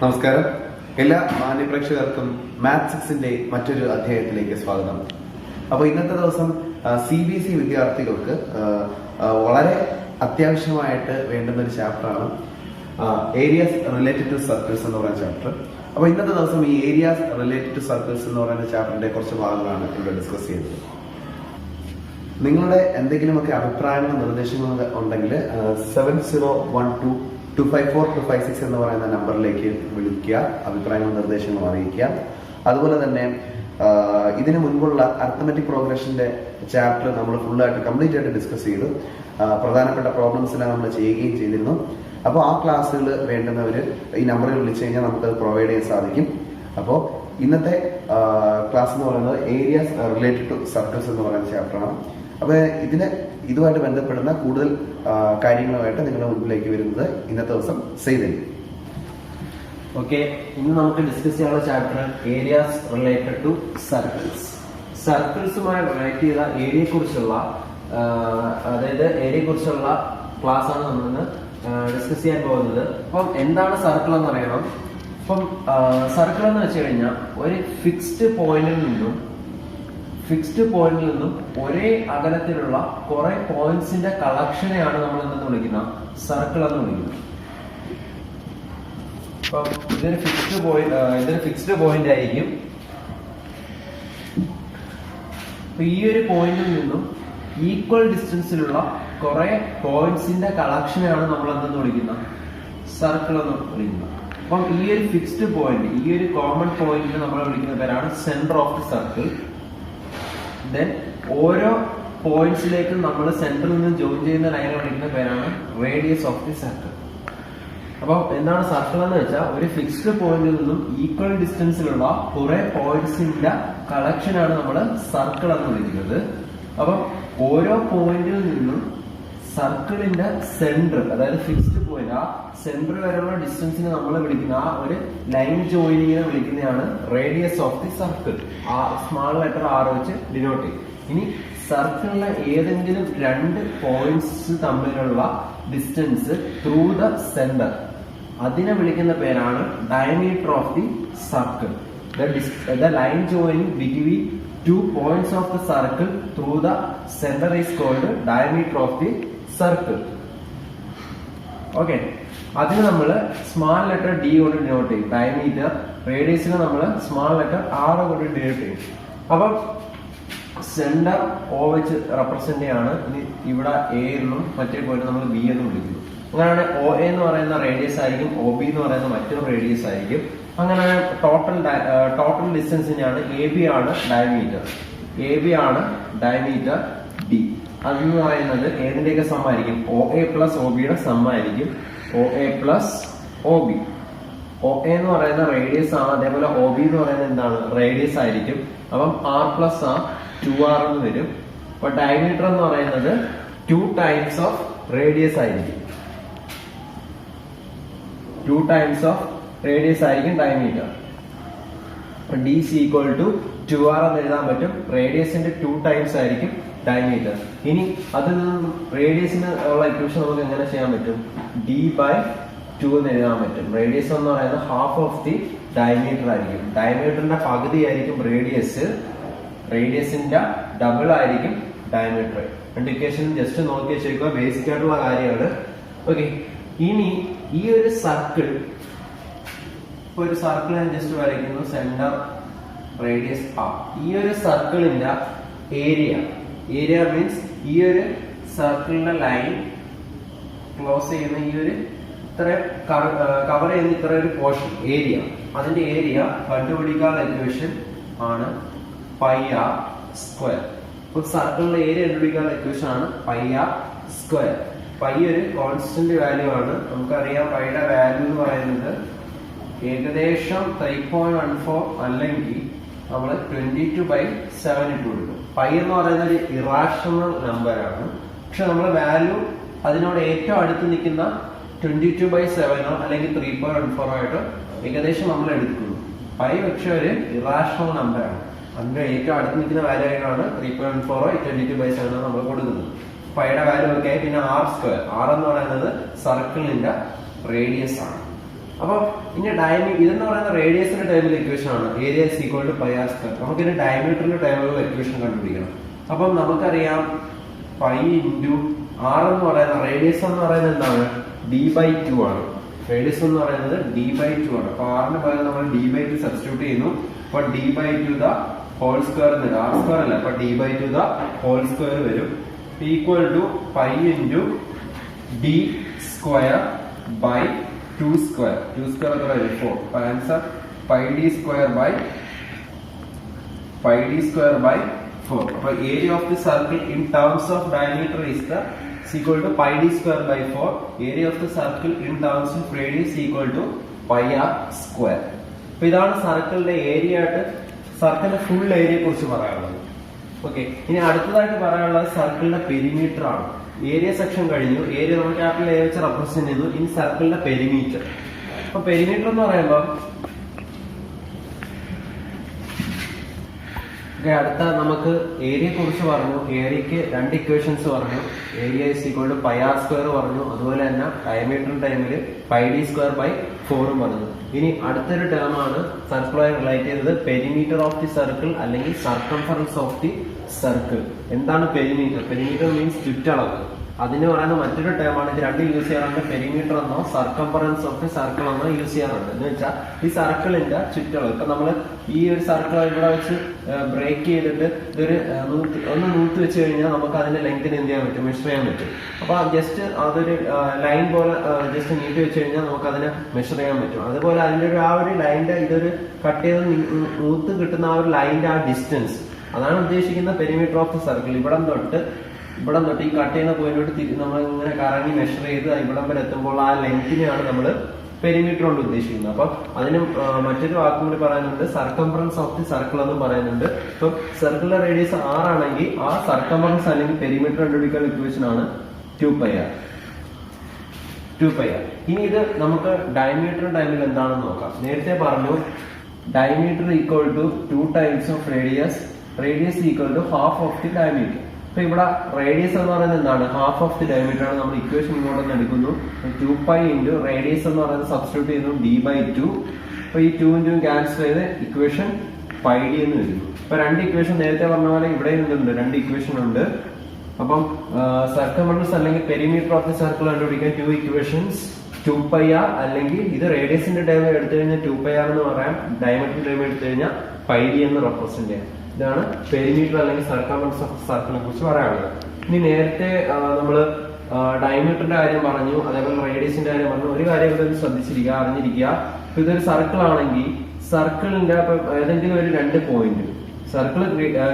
നമസ്കാരം. എല്ലാ മാന്യപ്രേക്ഷകർക്കും മാത്സ് 6ന്റെ മറ്റൊരു അധ്യായത്തിലേക്ക് സ്വാഗതം. അപ്പോൾ ഇന്നത്തെ ദിവസം CBSE വിദ്യാർത്ഥികൾക്ക് വളരെ അത്യാവശ്യമായിട്ട് വേണ്ടുന്ന ഒരു ചാപ്റ്ററാണ് ഏരിയാസ് റിലേറ്റഡ് ടു സർക്കിൾസ് എന്ന് പറയുന്ന ചാപ്റ്റർ. അപ്പോൾ ഇന്നത്തെ ദിവസം ഈ ഏരിയാസ് റിലേറ്റഡ് ടു സർക്കിൾസ് എന്ന് പറയുന്ന ചാപ്റ്ററിന്റെ കുറച്ച് ഭാഗങ്ങളാണ് ഇവിടെ ഡിസ്കസ് ചെയ്യുന്നത്. നിങ്ങളുടെ എന്തെങ്കിലുമൊക്കെ അഭിപ്രായങ്ങളും നിർദ്ദേശങ്ങളും ഉണ്ടെങ്കിൽ 7012254256 എന്ന് പറയുന്ന നമ്പറിലേക്ക് വിളിക്കുക, അഭിപ്രായങ്ങളും നിർദ്ദേശങ്ങളും അറിയിക്കുക. അതുപോലെ തന്നെ ഇതിനു മുൻപുള്ള അർത്തമെറ്റിക് പ്രോഗ്രഷന്റെ ചാപ്റ്റർ നമ്മൾ ഫുള്ളായിട്ട് കംപ്ലീറ്റ് ആയിട്ട് ഡിസ്കസ് ചെയ്തു. പ്രധാനപ്പെട്ട പ്രോബ്ലംസിനെ നമ്മൾ ചെയ്യുകയും ചെയ്തിരുന്നു. അപ്പോൾ ആ ക്ലാസ്സുകൾ വേണ്ടുന്നവർ ഈ നമ്പറിൽ വിളിച്ചു കഴിഞ്ഞാൽ നമുക്കത് പ്രൊവൈഡ് ചെയ്യാൻ സാധിക്കും. അപ്പോൾ ഇന്നത്തെ ക്ലാസ് എന്ന് പറയുന്നത് ഏരിയാസ് റിലേറ്റഡ് ടു സർക്കിൾസ് എന്ന് പറയുന്ന ചാപ്റ്ററാണ്. അപ്പോൾ ഇതുമായിട്ട് ബന്ധപ്പെടുന്ന കൂടുതൽ കാര്യങ്ങളുമായിട്ട് നിങ്ങളുടെ മുൻപിലേക്ക് വരുന്നത് ഇന്നത്തെ ദിവസം സെയ്തലി. ഓക്കെ, ഇന്ന് നമുക്ക് ഡിസ്കസ് ചെയ്യാനുള്ള chapter areas related to circles. സർക്കിൾസുമായി റിലേറ്റ് ചെയ്ത ഏരിയയെക്കുറിച്ചുള്ള ക്ലാസ് ആണ് നമ്മളിന്ന് ഡിസ്കസ് ചെയ്യാൻ പോകുന്നത്. അപ്പം എന്താണ് സർക്കിൾ എന്ന് അറിയണം. അപ്പം സർക്കിൾ എന്ന് വെച്ച് കഴിഞ്ഞാൽ ഒരു ഫിക്സ്ഡ് പോയിന്റിൽ നിന്നും ഒരേ അകലത്തിലുള്ള കുറെ പോയിന്റ്സിന്റെ കളക്ഷനെയാണ് നമ്മൾ എന്തെന്ന് വിളിക്കുന്നത്, സർക്കിൾ എന്ന് വിളിക്കുന്നത്. അപ്പം ഇതൊരു ഫിക്സ്ഡ് പോയിന്റ് ആയിരിക്കും. ഈ ഒരു പോയിന്റിൽ നിന്നും ഈക്വൽ ഡിസ്റ്റൻസിലുള്ള കുറെ പോയിന്റ്സിന്റെ കളക്ഷനെയാണ് നമ്മൾ എന്തെന്ന് വിളിക്കുന്നത്, സർക്കിൾ എന്ന് വിളിക്കുന്നത്. അപ്പം ഈ ഒരു ഫിക്സ്ഡ് പോയിന്റ്, ഈ ഒരു കോമൺ പോയിന്റിനെ നമ്മൾ വിളിക്കുന്ന പേരാണ് centre of the circle. Then ഓരോ പോയിന്റ്സിലേക്കും നമ്മൾ സെന്ററിൽ നിന്ന് ജോയിൻ ചെയ്യുന്ന ലൈനെ വിളിക്കുന്ന പേരാണ് റേഡിയസ് ഓഫ് ദി സർക്കിൾ. അപ്പം എന്താണ് സർക്കിൾ എന്ന് വെച്ചാൽ ഒരു ഫിക്സ്ഡ് പോയിന്റിൽ നിന്നും ഈക്വൽ ഡിസ്റ്റൻസിലുള്ള കുറെ പോയിന്റ്സിന്റെ കളക്ഷനാണ് നമ്മൾ സർക്കിൾ എന്ന് വിളിക്കുന്നത്. അപ്പം ഓരോ പോയിന്റിൽ നിന്നും സർക്കിളിന്റെ സെന്റർ, അതായത് ഫിക്സ്ഡ് പോയിന്റ്, ആ സെന്റർ വരെയുള്ള ഡിസ്റ്റൻസിനെ നമ്മൾ വിളിക്കുന്ന ആ ഒരു ലൈൻ ജോയിനിങ്ങിനെ വിളിക്കുന്നതാണ് റേഡിയസ് ഓഫ് ദി സർക്കിൾ. ആ സ്മാൾ ലെറ്റർ R വെച്ച് ഡിനോട്ട് ചെയ്യും. ഇനി സർക്കിളിലെ ഏതെങ്കിലും രണ്ട് പോയിന്റ്സ് തമ്മിലുള്ള ഡിസ്റ്റൻസ് ത്രൂ ദ സെന്റർ, അതിനെ വിളിക്കുന്ന പേരാണ് diameter of the circle. The line joining between two points of the circle through the center is called diameter of the circle. Okay, അതിന് നമ്മൾ സ്മാൾ ലെറ്റർ D കൊണ്ട് denote ചെയ്യും diameter. റേഡിയസിനെ നമ്മൾ small letter R കൊണ്ട് denote ചെയ്യും. അപ്പം centre O വെച്ച് represent ചെയ്യാണ്. ഇനി ഇവിടെ A എന്നും മറ്റേ പോയിന്റ് നമ്മൾ B എന്നും വിളിക്കുന്നു. അങ്ങനെയാണ് OA എന്ന് പറയുന്ന റേഡിയസ് ആയിരിക്കും, OB എന്ന് പറയുന്ന മറ്റൊരു റേഡിയസ് ആയിരിക്കും. അങ്ങനെ ടോട്ടൽ ഡിസ്റ്റൻസിനെയാണ് AB ആണ് ഡയമീറ്റർ D. അതെന്ന് പറയുന്നത് ഏതിന്റെയൊക്കെ സമ്മായിരിക്കും, OA പ്ലസ് OBയുടെ സമ്മായിരിക്കും. OA plus OB. OA എന്ന് പറയുന്ന റേഡിയസ് ആണ്, അതേപോലെ OB എന്ന് പറയുന്നത് എന്താണ്, റേഡിയസ് ആയിരിക്കും. അപ്പം R പ്ലസ് R 2R എന്ന് വരും. അപ്പൊ ഡയമീറ്റർ എന്ന് പറയുന്നത് 2 ടൈംസ് ഓഫ് റേഡിയസ് ആയിരിക്കും. 2 ടൈംസ് ഓഫ് റേഡിയസ് ആയിരിക്കും diameter. DC equal to 2R എന്ന് എഴുതാൻ പറ്റും. റേഡിയസിന്റെ 2 ടൈംസ് ആയിരിക്കും ഡയമീറ്റർ. ഇനി അതിൽ നിന്ന് റേഡിയസിന് ഉള്ള ഇക്വേഷൻ നമുക്ക് എങ്ങനെ ചെയ്യാൻ പറ്റും, D/2 എന്ന് എഴുതാൻ പറ്റും. റേഡിയസ് എന്ന് പറയുന്നത് ഹാഫ് ഓഫ് ദി ഡയമീറ്റർ ആയിരിക്കും. ഡയമീറ്ററിന്റെ പകുതി ആയിരിക്കും റേഡിയസ്, റേഡിയസിന്റെ ഡബിൾ ആയിരിക്കും ഡയമീറ്റർ. രണ്ട് ഇക്വേഷൻ ജസ്റ്റ് നോക്കി വെച്ചേക്കുക, ബേസിക് ആയിട്ടുള്ള കാര്യമാണ്. ഓക്കെ, ഇനി ഈ ഒരു സർക്കിൾ ഞാൻ ജസ്റ്റ് വരയ്ക്കുന്നു, സെന്റർ റേഡിയസ് R. ഈ ഒരു സർക്കിളിന്റെ ഏരിയ മീൻസ് ഈ ഒരു സർക്കിളിന്റെ ലൈൻ ക്ലോസ് ചെയ്യുന്ന ഈ ഒരു കവർ ചെയ്യുന്ന ഇത്ര ഒരു പോർഷൻ ഏരിയ, അതിന്റെ ഏരിയ കണ്ടുപിടിക്കാനുള്ള ഇക്വേഷൻ ആണ് πr². ഇപ്പൊ സർക്കിളിന്റെ ഏരിയ കണ്ടുപിടിക്കാനുള്ള ഇക്വേഷൻ ആണ് πr². പൈ ഒരു കോൺസ്റ്റന്റ് വാല്യൂ ആണ്. നമുക്കറിയാം പൈയുടെ വാല്യൂ എന്ന് പറയുന്നത് ഏകദേശം 3.14 അല്ലെങ്കിൽ നമ്മൾ 22/7 ഇട്ട് കൊടുക്കും. പൈ എന്ന് പറയുന്ന ഒരു ഇറാഷണൽ നമ്പർ ആണ്. പക്ഷെ നമ്മൾ വാല്യൂ അതിനോട് ഏറ്റവും അടുത്ത് നിൽക്കുന്ന 22/7 അല്ലെങ്കിൽ 3.14 ആയിട്ട് ഏകദേശം നമ്മൾ എടുക്കുന്നു. പൈ പക്ഷെ ഒരു ഇറാഷണൽ നമ്പർ ആണ്. അതിന്റെ ഏറ്റവും അടുത്ത് നിൽക്കുന്ന വാല്യൂ ആയിട്ടാണ് 3.14 22/7 നമ്മൾ കൊടുക്കുന്നത്. പൈയുടെ വാല്യൂ ഒക്കെ. പിന്നെ R², R എന്ന് പറയുന്നത് സർക്കിളിന്റെ റേഡിയസ് ആണ്. അപ്പൊ ഇനി ഇതെന്ന് പറയുന്ന റേഡിയസിന്റെ ടൈമിൽ ഇക്വേഷൻ ആണ്. Area is equal to pi R square. നമുക്ക് ഇനി ഡയമീറ്ററിന്റെ ടൈമിലുള്ള ഇക്വേഷൻ കണ്ടുപിടിക്കണം. അപ്പം നമുക്കറിയാം പൈ ഇൻറ്റു ആർ എന്ന് പറയുന്ന റേഡിയസ് എന്ന് പറയുന്നത് എന്താണ്? d/2 ആണ്. റേഡിയസ് എന്ന് പറയുന്നത് d/2 ആണ്. അപ്പൊ ആറിന് പകരം നമ്മൾ d/2 സബ്സ്റ്റിറ്റ്യൂട്ട് ചെയ്യുന്നു. അപ്പൊ d/2 ദ ഹോൾ സ്ക്വയർ എന്ന് ആർ സ്ക്വയർ അല്ല, അപ്പൊ d/2 ദ ഹോൾ സ്ക്വയർ വരും. Equal to pi into d square by 2 square. 2 square എത്ര വരും? 4. അപ്പൊ answer pi d square by 4. അപ്പൊ area of the circle in terms of diameter is equal to pi d square by 4. Area of the circle in terms of radius equal to pi R square. അപ്പൊ ഇതാണ് സർക്കിളിന്റെ area ആയിട്ട് സർക്കിളിന്റെ full ഏരിയയെ കുറിച്ച് പറയാനുള്ളത്. Okay, ഇനി അടുത്തതായിട്ട് പറയാനുള്ളത് സർക്കിളിന്റെ പെരിമീറ്റർ ആണ്. ഏരിയ സെക്ഷൻ കഴിഞ്ഞു. ഏരിയ നമ്മൾ ക്യാപിറ്റൽ എ വെച്ച് റെപ്രസെന്റ് ചെയ്തു. ഇനി സർക്കിളിന്റെ പെരിമീറ്റർ. അപ്പൊ പെരിമീറ്റർ എന്ന് പറയുമ്പോൾ അടുത്ത നമുക്ക് ഏരിയയെ കുറിച്ച് പറഞ്ഞു. ഏരിയക്ക് 2 ഇക്വേഷൻസ് പറഞ്ഞു. Area is equal to pi R square പറഞ്ഞു. അതുപോലെ തന്നെ ഡയമീറ്റർ ടൈമിൽ പൈ ഡി സ്ക്വയർ ബൈ 4 പറഞ്ഞു. ഇനി അടുത്തൊരു ടേം ആണ് സർക്കിളുമായി റിലേറ്റ് ചെയ്തത്, പെരിമീറ്റർ ഓഫ് ദി സർക്കിൾ അല്ലെങ്കിൽ സർക്കംഫറൻസ് ഓഫ് ദി സർക്കിൾ. എന്താണ് പെരിമീറ്റർ? പെരിമീറ്റർ മീൻസ് ചുറ്റളവ്. അതിന് പറയുന്ന മറ്റൊരു ടേമാണ്. ഇത് രണ്ടും യൂസ് ചെയ്യാറുണ്ട്. പെരിമീറ്റർ എന്നോ സർക്കംഫറൻസ് ഓഫ് ദി സർക്കിൾ എന്നോ യൂസ് ചെയ്യാറുണ്ട്. എന്ന് വെച്ചാൽ ഈ സർക്കിളിന്റെ ചുറ്റളവ്. ഇപ്പൊ നമ്മൾ ഈ ഒരു സർക്കിൾ ഇവിടെ വെച്ച് ബ്രേക്ക് ചെയ്തിട്ട് ഇതൊരു നൂത്ത് വെച്ച് കഴിഞ്ഞാൽ നമുക്ക് അതിന്റെ ലെങ്തിന് എന്ത് ചെയ്യാൻ പറ്റും? മെഷർ ചെയ്യാൻ പറ്റും. അപ്പൊ ജസ്റ്റ് അതൊരു ലൈൻ പോലെ ജസ്റ്റ് നീട്ടി വെച്ച് കഴിഞ്ഞാൽ നമുക്ക് അതിനെ മെഷർ ചെയ്യാൻ പറ്റും. അതുപോലെ അതിന്റെ ആ ഒരു ലൈനിന്റെ ഇതൊരു കട്ട് ചെയ്ത് നൂത്ത് കിട്ടുന്ന ആ ഒരു ലൈനിന്റെ ആ ഡിസ്റ്റൻസ്, അതാണ് ഉദ്ദേശിക്കുന്ന പെരിമീറ്റർ ഓഫ് ദി സർക്കിൾ. ഇവിടം തൊട്ട് ഈ കട്ട് ചെയ്യുന്ന പോയിന്റോട്ട് നമ്മൾ ഇങ്ങനെ കറങ്ങി മെഷർ ചെയ്ത് ഇവിടം വരെ എത്തുമ്പോൾ ആ ലെങ്തിനെയാണ് നമ്മൾ പെരിമീറ്റർ കൊണ്ട് ഉദ്ദേശിക്കുന്നത്. അപ്പൊ അതിന് മറ്റൊരു വാക്കും കൂടി പറയുന്നുണ്ട്, സർക്കംഫറൻസ് ഓഫ് ദി സർക്കിൾ എന്നും പറയുന്നുണ്ട്. ഇപ്പൊ സർക്കിളിന്റെ റേഡിയസ് 6 ആണെങ്കിൽ ആ സർക്കംഫറൻസ് അല്ലെങ്കിൽ പെരിമീറ്റർ കണ്ടുപിടിക്കുന്ന ഇക്വേഷൻ ആണ് 2πr. ഇനി ഇത് നമുക്ക് ഡയമീറ്റർ ടൈമിൽ എന്താണെന്ന് നോക്കാം. നേരത്തെ പറഞ്ഞു diameter equal to 2 times of radius equal to half of the diameter. അപ്പൊ ഇവിടെ റേഡിയസ് എന്ന് പറയുന്നത് എന്താണ്? ഹാഫ് ഓഫ് ദി ഡയമീറ്റർ ആണ്. നമ്മൾ ഇക്വേഷൻ ഇങ്ങോട്ട് എടുക്കുന്നു. 2π ഇൻറ്റു റേഡിയസ് എന്ന് പറയുന്നത് സബ്സ്റ്റിറ്റ്യൂട്ട് ചെയ്യുന്നു d/2. അപ്പൊ ഈ 2 ക്യാൻസൽ ചെയ്ത് ഇക്വേഷൻ πd എന്ന് വരുന്നു. ഇപ്പൊ 2 ഇക്വേഷൻ നേരത്തെ പറഞ്ഞ പോലെ ഇവിടെ നിന്നുണ്ട് 2 ഇക്വേഷൻ ഉണ്ട്. അപ്പം സർക്കംഫറൻസ് അല്ലെങ്കിൽ പെരിമീറ്റർ ഓഫ് ദി സർക്കിൾ കണ്ടുപിടിക്കാൻ 2 ഇക്വേഷൻസ്, 2πr അല്ലെങ്കിൽ ഇത് റേഡിയസിന്റെ ടൈം എടുത്തു കഴിഞ്ഞാൽ 2πr എന്ന് പറയാം, ഡയമീറ്റർ ടൈം എടുത്തു കഴിഞ്ഞാൽ πd എന്ന് റെപ്രസെന്റ് ചെയ്യാം. ഇതാണ് പെരിമീറ്റർ അല്ലെങ്കിൽ സർക്കംഫറൻസ് ഓഫ് സർക്കിളിനെ കുറിച്ച് പറയാനുള്ളത്. ഇനി നേരത്തെ നമ്മള് ഡയമീറ്ററിന്റെ കാര്യം പറഞ്ഞു, അതേപോലെ റേഡിയസിന്റെ കാര്യം പറഞ്ഞു. ഒരു കാര്യം ഇവിടെ അറിഞ്ഞിരിക്കുക. ഇപ്പൊ ഇതൊരു സർക്കിൾ ആണെങ്കിൽ സർക്കിളിന്റെ ഏതെങ്കിലും ഒരു 2 പോയിന്റ് സർക്കിൾ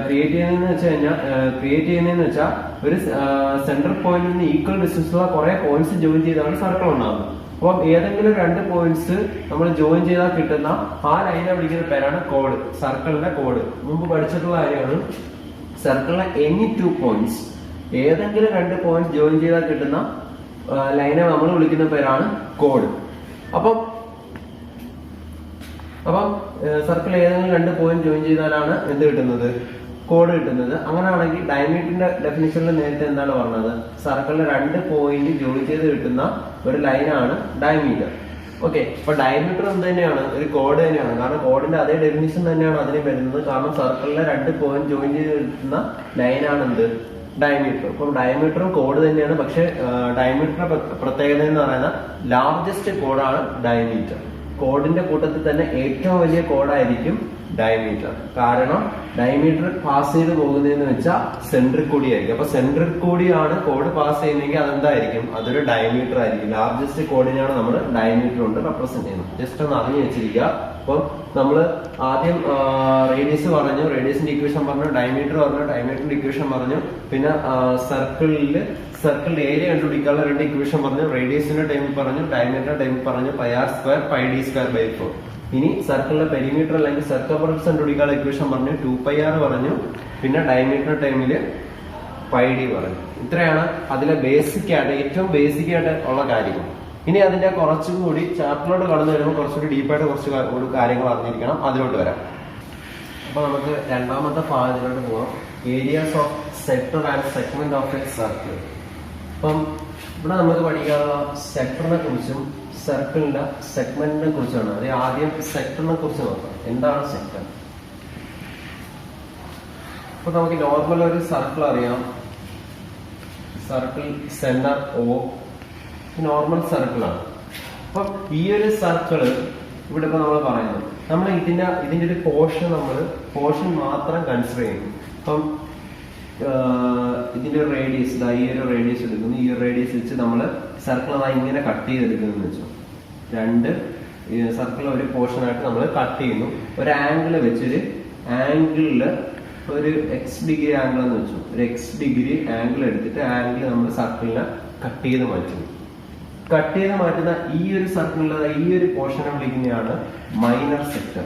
ക്രിയേറ്റ് ചെയ്യുന്നതെന്ന് വെച്ചാൽ ഒരു സെൻട്രൽ പോയിന്റിൽ നിന്ന് ഈക്വൽ ഡിസ്റ്റൻസിലുള്ള കുറെ പോയിന്റ്സ് ജോയിൻ ചെയ്താണ് സർക്കിൾ ഉണ്ടാകുന്നത്. അപ്പം ഏതെങ്കിലും 2 പോയിന്റ്സ് നമ്മൾ ജോയിൻ ചെയ്താൽ കിട്ടുന്ന ആ ലൈനെ വിളിക്കുന്ന പേരാണ് കോഡ്, സർക്കിളിന്റെ കോഡ്. മുമ്പ് പഠിച്ചിട്ടുള്ള കാര്യമാണ്. സർക്കിളിലെ എനി 2 പോയിന്റ്സ്, ഏതെങ്കിലും 2 പോയിന്റ്സ് ജോയിൻ ചെയ്താൽ കിട്ടുന്ന ലൈനെ നമ്മൾ വിളിക്കുന്ന പേരാണ് കോഡ്. അപ്പം സർക്കിൾ ഏതെങ്കിലും 2 പോയിന്റ് ജോയിൻ ചെയ്താലാണ് എന്ത് കിട്ടുന്നത്? കോഡ് കിട്ടുന്നത്. അങ്ങനെയാണെങ്കിൽ ഡയമീറ്ററിന്റെ ഡെഫിനിഷനിൽ നേരത്തെ എന്താണ് പറഞ്ഞത്? സർക്കിളിലെ 2 പോയിന്റ് ജോയിൻ ചെയ്ത് കിട്ടുന്ന ഒരു ലൈനാണ് ഡയമീറ്റർ. ഓക്കെ, അപ്പൊ ഡയമീറ്റർ എന്ത് തന്നെയാണ്? ഒരു കോഡ് തന്നെയാണ്. കാരണം കോഡിന്റെ അതേ ഡെഫിനിഷൻ തന്നെയാണ് അതിന് വരുന്നത്. കാരണം സർക്കിളിലെ 2 പോയിന്റ് ജോയിൻ ചെയ്ത് കിട്ടുന്ന ലൈനാണ് എന്ത്? ഡയമീറ്റർ. അപ്പം ഡയമീറ്ററും കോഡ് തന്നെയാണ്. പക്ഷെ ഡയമീറ്ററിന്റെ പ്രത്യേകത എന്ന് പറയുന്ന ലാർജസ്റ്റ് കോഡാണ് ഡയമീറ്റർ. കോഡിന്റെ കൂട്ടത്തിൽ തന്നെ ഏറ്റവും വലിയ കോഡായിരിക്കും ഡയമീറ്റർ. കാരണം ഡയമീറ്റർ പാസ് ചെയ്ത് പോകുന്നതെന്ന് വെച്ചാൽ സെൻട്രിക് കൂടിയായിരിക്കും. അപ്പൊ സെൻട്രിക് കൂടിയാണ് കോഡ് പാസ് ചെയ്യുന്നതെങ്കിൽ അതെന്തായിരിക്കും? അതൊരു ഡയമീറ്റർ ആയിരിക്കും. ലാർജസ്റ്റ് കോഡിനെയാണ് നമ്മൾ ഡയമീറ്റർ കൊണ്ട് റെപ്രസെന്റ് ചെയ്യുന്നത്. ജസ്റ്റ് ഒന്ന് അറിഞ്ഞു വെച്ചിരിക്കുക. അപ്പം നമ്മൾ ആദ്യം റേഡിയസ് പറഞ്ഞു, റേഡിയസിന്റെ ഇക്വേഷൻ പറഞ്ഞു, ഡയമീറ്റർ പറഞ്ഞു, ഡയമീറ്ററിന്റെ ഇക്വേഷൻ പറഞ്ഞു, പിന്നെ സർക്കിളിന്റെ ഏരിയ കണ്ടുപിടിക്കാനുള്ള 2 ഇക്വേഷൻ പറഞ്ഞു, റേഡിയസിന്റെ ടൈമിൽ പറഞ്ഞു, ഡയമീറ്ററിന്റെ ടൈമിൽ പറഞ്ഞു, πr square πd square by 4. ഇനി സർക്കിളിന്റെ പെരിമീറ്റർ അല്ലെങ്കിൽ സർക്കംഫറൻസ് കണ്ടുപിടിക്കാനുള്ള ഇക്വേഷൻ പറഞ്ഞു, 2πr പറഞ്ഞു, പിന്നെ ഡയമീറ്റർ ടൈമില് πd പറഞ്ഞു. ഇത്രയാണ് അതിലെ ബേസിക് ആയിട്ട് ഏറ്റവും ബേസിക് ആയിട്ട് ഉള്ള കാര്യങ്ങൾ. ഇനി അതിന്റെ കുറച്ചുകൂടി ചാപ്റ്ററിലോട്ട് കടന്നു വരുമ്പോൾ കുറച്ചുകൂടി ഡീപ്പായിട്ട് കുറച്ച് കാര്യങ്ങൾ അറിഞ്ഞിരിക്കണം. അതിലോട്ട് വരാം. അപ്പൊ നമുക്ക് രണ്ടാമത്തെ ഭാഗത്തിലോട്ട് പോകാം. Areas of sector and segment of A circle. അപ്പം ഇവിടെ നമുക്ക് പഠിക്കാനുള്ള സെക്ടറിനെ കുറിച്ചും സർക്കിളിന്റെ സെഗ്മെന്റിനെ കുറിച്ചാണ്. അത് ആദ്യം സെക്ടറിനെ കുറിച്ച് നോക്കാം. എന്താണ് സെക്ടർ? അപ്പൊ നമുക്ക് നോർമൽ ഒരു സർക്കിൾ അറിയാം. സർക്കിൾ സെന്റർ O നോർമൽ സർക്കിളാണ്. അപ്പൊ ഈ ഒരു സർക്കിള് ഇവിടെ ഇപ്പൊ നമ്മൾ പറയുന്നത് നമ്മൾ ഇതിന്റെ ഒരു പോർഷൻ മാത്രം കൺസിഡർ ചെയ്യുന്നു. അപ്പം ഇതിന്റെ ഒരു റേഡിയസ് ഈ ഒരു റേഡിയസ് എടുക്കുന്നു. ഈ ഒരു റേഡിയസ് വെച്ച് നമ്മൾ സർക്കിൾ ഇങ്ങനെ കട്ട് ചെയ്തെടുക്കുന്നു വെച്ചു. രണ്ട് സർക്കിൾ ഒരു പോർഷനായിട്ട് നമ്മൾ കട്ട് ചെയ്യുന്നു. ഒരു ആംഗിൾ വെച്ചൊരു ആംഗിളില് ഒരു എക്സ് ഡിഗ്രി ആംഗിൾ എന്ന് വെച്ചു. ഒരു എക്സ് ഡിഗ്രി ആംഗിൾ എടുത്തിട്ട് ആംഗിൾ നമ്മൾ സർക്കിളിനെ കട്ട് ചെയ്ത് മാറ്റുന്നു. കട്ട് ചെയ്ത് മാറ്റുന്ന ഈ ഒരു സർക്കിളിലെ ഈ ഒരു പോർഷനെ വിളിക്കുന്നതാണ് മൈനർ സെക്ടർ.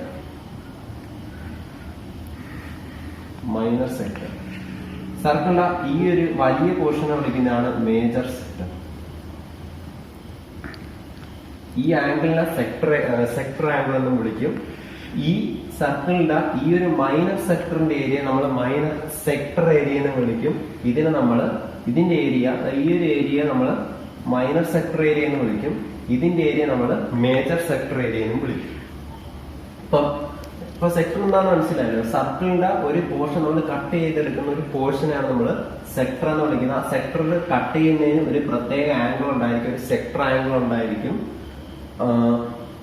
Minor sector. സർക്കിളിലെ ഈ ഒരു വലിയ പോർഷനെ വിളിക്കുന്നതാണ് മേജർ സെക്ടർ. ഈ ആംഗിളിനെ സെക്ടർ ആംഗിൾ എന്നും വിളിക്കും. ഈ സർക്കിളിന്റെ ഈ ഒരു മൈനർ സെക്ടറിന്റെ ഏരിയ നമ്മൾ മൈനർ സെക്ടർ ഏരിയ എന്ന് വിളിക്കും. ഇതിന്റെ ഏരിയ ഈ ഒരു ഏരിയ നമ്മൾ മൈനർ സെക്ടർ ഏരിയ എന്ന് വിളിക്കും. ഇതിന്റെ ഏരിയ നമ്മൾ മേജർ സെക്ടർ ഏരിയ എന്നും വിളിക്കും. ഇപ്പൊ സെക്ടർ എന്താണെന്ന് മനസ്സിലായല്ലോ. സർക്കിളിന്റെ ഒരു പോർഷൻ നമ്മൾ കട്ട് ചെയ്തെടുക്കുന്ന ഒരു പോർഷനാണ് നമ്മൾ സെക്ടർ എന്ന് വിളിക്കുന്നത്. ആ സെക്ടറിൽ കട്ട് ചെയ്യുന്നതിന് ഒരു പ്രത്യേക ആംഗിൾ ഉണ്ടായിരിക്കും, ഒരു സെക്ടർ ആംഗിൾ ഉണ്ടായിരിക്കും.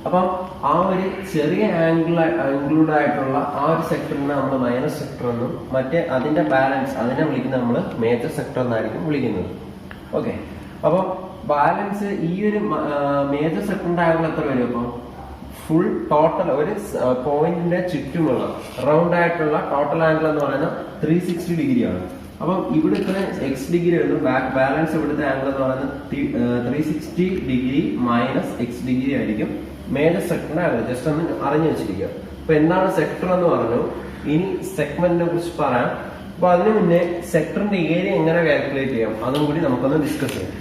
അപ്പം ആ ഒരു ചെറിയ ആംഗിൾഡ് ആയിട്ടുള്ള ആ ഒരു സെക്ടറിനെ നമ്മൾ മൈനർ സെക്ടർ എന്നും മറ്റേ അതിന്റെ ബാലൻസ് അതിനെ വിളിക്കുന്നത് നമ്മൾ മേജർ സെക്ടർ എന്നായിരിക്കും വിളിക്കുന്നത്. ഓക്കെ, അപ്പൊ ബാലൻസ് ഈ ഒരു മേജർ സെക്ടറിന്റെ ആംഗിൾ എത്ര വരും? അപ്പൊ ഫുൾ ടോട്ടൽ ഒരു പോയിന്റിന്റെ ചുറ്റുമുള്ള റൗണ്ട് ആയിട്ടുള്ള ടോട്ടൽ ആംഗിൾ എന്ന് പറയുന്നത് 360 ഡിഗ്രിയാണ്. അപ്പം ഇവിടുത്തെ എക്സ് ഡിഗ്രി വരുന്നു. ബാലൻസ് ഇവിടുത്തെ ആംഗിൾ എന്ന് പറയുന്നത് 360 ഡിഗ്രി മൈനസ് എക്സ് ഡിഗ്രി ആയിരിക്കും മേജർ സെക്ടറിന്റെ ആംഗിൾ. ജസ്റ്റ് ഒന്ന് അറിഞ്ഞു വെച്ചിരിക്കുക. അപ്പൊ എന്താണ് സെക്ടർ എന്ന് പറഞ്ഞു. ഇനി സെഗ്മെന്റിനെ കുറിച്ച് പറയാം. അപ്പൊ അതിനു മുന്നേ സെക്ടറിന്റെ ഏരിയ എങ്ങനെ കാൽക്കുലേറ്റ് ചെയ്യാം അതും കൂടി നമുക്കൊന്ന് ഡിസ്കസ് ചെയ്യാം.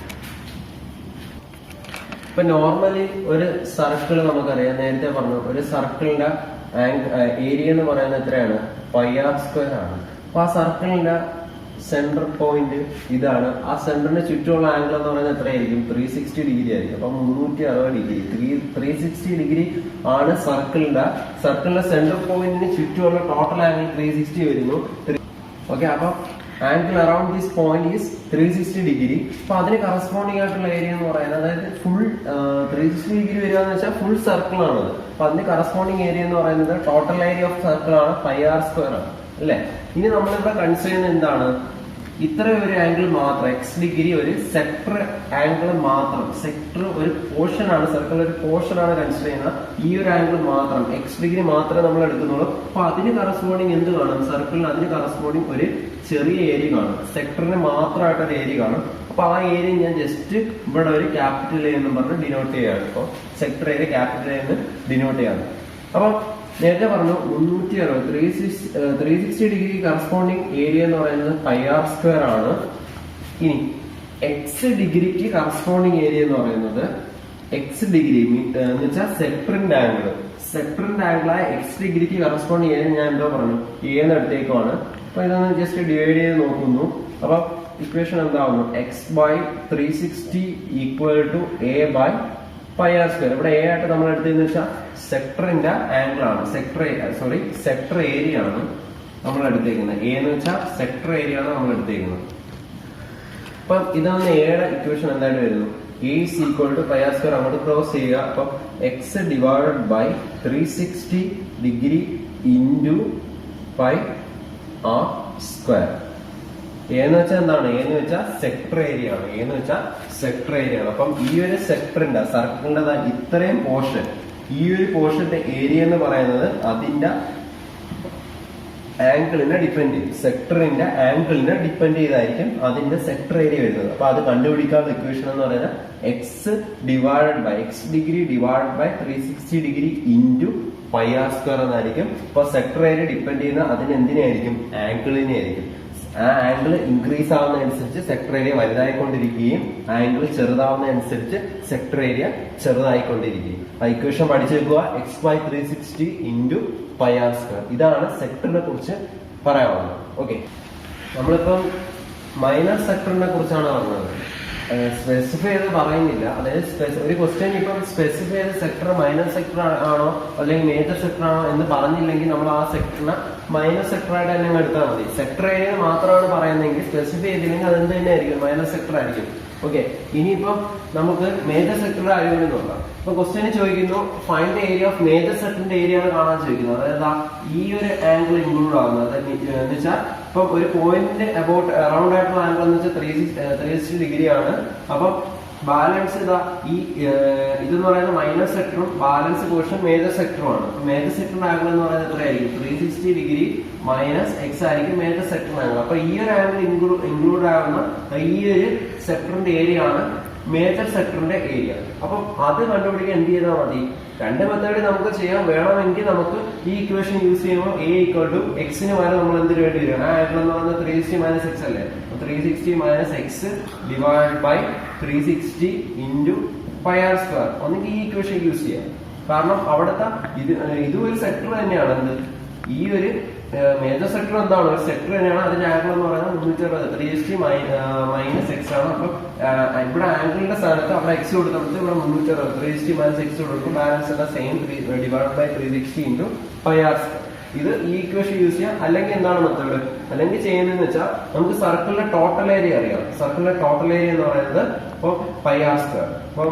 ഇപ്പൊ നോർമലി ഒരു സർക്കിൾ നമുക്കറിയാം, നേരത്തെ പറഞ്ഞു ഒരു സർക്കിളിന്റെ ഏരിയ എന്ന് പറയുന്നത് എത്രയാണ്? πr² ആണ്. അപ്പൊ ആ സർക്കിളിന്റെ സെന്റർ പോയിന്റ് ഇതാണ്. ആ സെന്ററിന് ചുറ്റുമുള്ള ആംഗിൾ എന്ന് പറയുന്നത് എത്രയായിരിക്കും? 360 ഡിഗ്രി ആയിരിക്കും. അപ്പൊ 360 ഡിഗ്രി 360 ഡിഗ്രി ആണ് സർക്കിളിന്റെ സെന്റർ പോയിന്റിന് ചുറ്റുമുള്ള ടോട്ടൽ ആംഗിൾ 360 വരുന്നു. ഓക്കെ, അപ്പൊ angle around this point is 360 degree. അപ്പൊ അതിന് കറസ്പോണ്ടിങ് ആയിട്ടുള്ള ഏരിയ എന്ന് പറയുന്നത്, അതായത് ഫുൾ 360 ഡിഗ്രി വരിക എന്ന് വെച്ചാൽ ഫുൾ സർക്കിൾ ആണത്. അപ്പൊ അതിന് കറസ്പോണ്ടിങ് ഏരിയ എന്ന് പറയുന്നത് ടോട്ടൽ ഏരിയ ഓഫ് സർക്കിൾ ആണ് πr² ആണ് അല്ലെ. ഇനി നമ്മളിവിടെ കൺസിഡർ ചെയ്യുന്നത് എന്താണ്? ഇത്ര ഒരു ആംഗിൾ മാത്രം എക്സ് ഡിഗ്രി ഒരു സെക്ടർ ആംഗിൾ മാത്രം. സെക്ടർ ഒരു പോർഷൻ ആണ്, സർക്കിൾ ഒരു പോർഷൻ ആണ് കൺസിഡർ ചെയ്യുന്നത്. ഈ ഒരു ആംഗിൾ മാത്രം എക്സ് ഡിഗ്രി മാത്രമേ നമ്മൾ എടുക്കുന്നുള്ളൂ. അപ്പൊ അതിന് കറസ്പോണ്ടിങ് എന്ത് കാണും? സർക്കിളിന് അതിന് കറസ്പോണ്ടിങ് ഒരു ചെറിയ ഏരിയ കാണും. സെക്ടറിന് മാത്രമായിട്ട് ഒരു ഏരിയ കാണും. അപ്പൊ ആ ഏരിയ ഞാൻ ജസ്റ്റ് ഇവിടെ ഒരു ക്യാപിറ്റൽ എ എന്ന് പറഞ്ഞ് ഡിനോട്ട് ചെയ്യാണ്. ഇപ്പൊ സെക്ടർ ഏരിയ ക്യാപിറ്റൽ എ എന്ന് ഡിനോട്ട് ചെയ്യാണ്. അപ്പൊ നേരത്തെ പറഞ്ഞു 360 ഡിഗ്രി കറസ്പോണ്ടിങ് ഏരിയ എന്ന് പറയുന്നത് πr² ആണ്. ഇനി എക്സ് ഡിഗ്രിക്ക് കറസ്പോണ്ടിങ് ഏരിയ എന്ന് പറയുന്നത് എക്സ് ഡിഗ്രി എന്ന് വെച്ചാൽ സെക്ടറിന്റെ ആംഗിൾ. സെക്ടറിന്റെ ആംഗിളായ എക്സ് ഡിഗ്രിക്ക് കറസ്പോണ്ടിങ് ഏരിയ ഞാൻ എന്തോ പറഞ്ഞു? എ എന്ന് എടുത്തേക്കുവാണ്. അപ്പൊ ഇതൊന്ന് ജസ്റ്റ് ഡിവൈഡ് ചെയ്ത് നോക്കുന്നു. അപ്പൊ ഇക്വേഷൻ എന്താവുന്നു? x/360 = a/πr². ഇവിടെ എ ആയിട്ട് നമ്മൾ എടുത്തതെന്ന് വെച്ചാൽ സെക്ടറിന്റെ ആംഗിൾ ആണ്. സെക്ടർ ഏരിയ ആണ് നമ്മൾ എടുത്തേക്കുന്നത്. എ എന്ന് വെച്ചാൽ സെക്ടർ ഏരിയ ആണ് നമ്മൾ എടുത്തേക്കുന്നത്. അപ്പൊ ഇതാണ് എയുടെ ഇക്വേഷൻ. എന്തായിട്ട് വരുന്നു? a = πr² അങ്ങോട്ട് ക്രോസ് ചെയ്യുക. അപ്പൊ x/360 ഡിഗ്രി ഇൻറ്റു πr². എന്ന് വെച്ചാൽ എന്താണ്? എന്ന് വെച്ചാൽ സെക്ടർ ഏരിയ ആണ്. എന്ന് വെച്ചാൽ സെക്ടർ ഏരിയ ആണ്. അപ്പം ഈ ഒരു സെക്ടറിന്റെ സർക്കിളിന്റെ ഇത്രയും പോർഷൻ, ഈ ഒരു പോർഷന്റെ ഏരിയ എന്ന് പറയുന്നത് അതിന്റെ ആംഗിളിനെ ഡിപ്പെൻഡ് ചെയ്യും. സെക്ടറിന്റെ ആംഗിളിനെ ഡിപ്പെൻഡ് ചെയ്തായിരിക്കും അതിന്റെ സെക്ടർ ഏരിയ വരുന്നത്. അപ്പൊ അത് കണ്ടുപിടിക്കാനുള്ള ഇക്വേഷൻ എന്ന് പറയുന്നത് x degree divide by 360 degree into πr² എന്നായിരിക്കും. അപ്പൊ സെക്ടർ ഏരിയ ഡിപ്പെൻഡ് ചെയ്യുന്ന അതിന് എന്തിനായിരിക്കും? ആംഗിളിനെ ആയിരിക്കും. ആ ആംഗിൾ ഇൻക്രീസ് ആവുന്നതനുസരിച്ച് സെക്ടർ ഏരിയ വലുതായിക്കൊണ്ടിരിക്കുകയും ആംഗിൾ ചെറുതാവുന്നതനുസരിച്ച് സെക്ടർ ഏരിയ ചെറുതായിക്കൊണ്ടിരിക്കുകയും. ആ ഇക്വേഷൻ പഠിച്ചു വെക്കുക. x/360 into πr². ഇതാണ് സെക്ടറിനെ കുറിച്ച് പറയാനുള്ളത്. ഓക്കെ, നമ്മളിപ്പം മൈനർ സെക്ടറിനെ കുറിച്ചാണ് പറഞ്ഞത്. സ്പെസിഫൈ ചെയ്ത് പറയുന്നില്ല. അതായത് ഒരു ക്വസ്റ്റ്യൻ ഇപ്പം സ്പെസിഫൈ ചെയ്ത സെക്ടർ മൈനർ സെക്ടർ ആണോ അല്ലെങ്കിൽ മേജർ സെക്ടർ ആണോ എന്ന് പറഞ്ഞില്ലെങ്കിൽ നമ്മൾ ആ സെക്ടറിനെ മൈനർ സെക്ടറായിട്ട് തന്നെ എടുത്താൽ മതി. സെക്ടർ ഏരിയ മാത്രമാണ് പറയുന്നതെങ്കിൽ സ്പെസിഫൈ ചെയ്തില്ലെങ്കിൽ അത് എന്ത് തന്നെ ആയിരിക്കും, മൈനർ സെക്ടർ ആയിരിക്കും. ഓക്കെ, ഇനിയിപ്പം നമുക്ക് മേജർ സെക്ടറുടെ കാര്യം നോക്കാം. ഇപ്പൊ ക്വസ്റ്റ്യൻ ചോദിക്കുന്നു find the area of major സെക്ടറിന്റെ ഏരിയ ആണ് കാണാൻ ചോദിക്കുന്നത്. അതായത് ഈ ഒരു ആംഗിൾ ഇൻക്ലൂഡ് ആകുന്നത് എന്ന് വെച്ചാൽ ഇപ്പം ഒരു പോയിന്റ് അബൌട്ട് അറൌണ്ട് ആയിട്ടുള്ള ആംഗിൾ എന്ന് വെച്ചാൽ 360 ഡിഗ്രി ആണ്. അപ്പം ബാലൻസ് ഇതെന്ന് പറയുന്നത് മൈനർ സെക്ടറും ബാലൻസ് പോർഷൻ മേജർ സെക്ടറുമാണ്. മേജർ സെക്ടറിന്റെ ആംഗിൾ എന്ന് പറയുന്നത് എത്രയായിരിക്കും, 360 ഡിഗ്രി മൈനസ് എക്സ് ആയിരിക്കും മേജർ സെക്ടറിന്റെ ആംഗിൾ. അപ്പൊ ഈ ഒരു ആംഗിൾ ഇൻക്ലൂഡ് ആകുന്ന ഈ ഒരു സെക്ടറിന്റെ ഏരിയ ആണ് മേജർ സെക്ടറിന്റെ ഏരിയ. അപ്പം അത് കണ്ടുപിടിക്കാൻ എന്ത് ചെയ്താൽ മതി, രണ്ട് മെത്തേഡ് നമുക്ക് ചെയ്യാൻ. വേണമെങ്കിൽ നമുക്ക് ഈ ഇക്വേഷൻ യൂസ് ചെയ്യുമ്പോൾ a ഈക്വൽ ടു എക്സിന് വരെ നമ്മൾ എന്തിനു വേണ്ടി വരും, ആ ആംഗിൾ എന്ന് പറയുന്നത് 360 മൈനസ് എക്സ് അല്ലേ. 360 minus x divide by 360 into pi R square. ഒന്നെങ്കിൽ ഈ ഇക്വേഷൻ യൂസ് ചെയ്യാം. കാരണം അവിടുത്തെ ഇതും ഒരു സെക്ടർ തന്നെയാണ്. എന്ത് ഈ ഒരു മേജർ സെക്ടർ എന്താണ്, ഒരു സെക്ടർ തന്നെയാണ്. അതിന്റെ ആംഗിൾ എന്ന് പറയുന്നത് 360 360 മൈനസ് എക്സ് ആണ്. അപ്പൊ ഇവിടെ ആംഗിളിന്റെ സ്ഥാനത്ത് അവിടെ എക്സ് കൊടുത്തിട്ട് ഇവിടെ 360 360 മൈനസ് എക്സ് കൊടുക്കും. ബാലൻസ് എല്ലാം same divide by 360 into pi R square. ഇത് ഈ ഇക്വേഷൻ യൂസ് ചെയ്യാം. അല്ലെങ്കിൽ എന്താണ് മെത്തേഡ്, അല്ലെങ്കിൽ ചെയ്യുന്നതെന്ന് വെച്ചാൽ നമുക്ക് സർക്കിളിന്റെ ടോട്ടൽ ഏരിയ അറിയാം. സർക്കിളിന്റെ ടോട്ടൽ ഏരിയ എന്ന് പറയുന്നത് ഇപ്പൊ പൈ ആർ സ്ക്വയർ. അപ്പം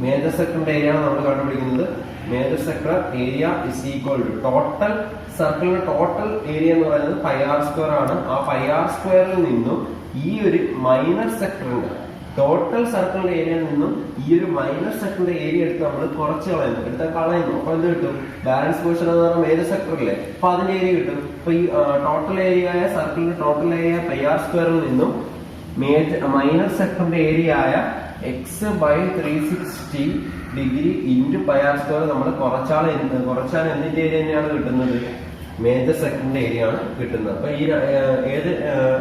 മേജർ സെക്ടറിന്റെ ഏരിയ ആണ് നമ്മൾ കണ്ടുപിടിക്കുന്നത്. Major sector area is equal to total സർക്കിളിന്റെ ടോട്ടൽ ഏരിയ എന്ന് പറയുന്നത് പൈ ആർ സ്ക്വയർ ആണ്. ആ പൈ ആർ സ്ക്വയറിൽ നിന്നും ഈ ഒരു മൈനർ സെക്ടറിന്റെ ടോട്ടൽ സർക്കിളിന്റെ ഏരിയയിൽ നിന്നും ഈ ഒരു മൈനർ സെക്ടറിന്റെ ഏരിയ എടുത്ത് നമ്മൾ കുറച്ച് കളയുന്നു. അപ്പൊ എന്ത് കിട്ടും, ബാലൻസ് പോർഷൻ എന്ന് പറഞ്ഞാൽ മേജർ സെക്ടറില്ലേ, അപ്പൊ അതിന്റെ ഏരിയ കിട്ടും. അപ്പൊ ഈ ടോട്ടൽ ഏരിയ ആയ സർക്കിളിന്റെ ടോട്ടൽ ഏരിയ പൈ ആർ സ്ക്വയറിൽ നിന്നും മൈനർ സെക്ടറിന്റെ ഏരിയ ആയ x by 360 degree into pi R square നമ്മൾ കുറച്ചാൽ എന്തിന്റെ ഏരിയ തന്നെയാണ് കിട്ടുന്നത്, മേജർ സെക്ടറിന്റെ ഏരിയ ആണ് കിട്ടുന്നത്. അപ്പൊ ഈ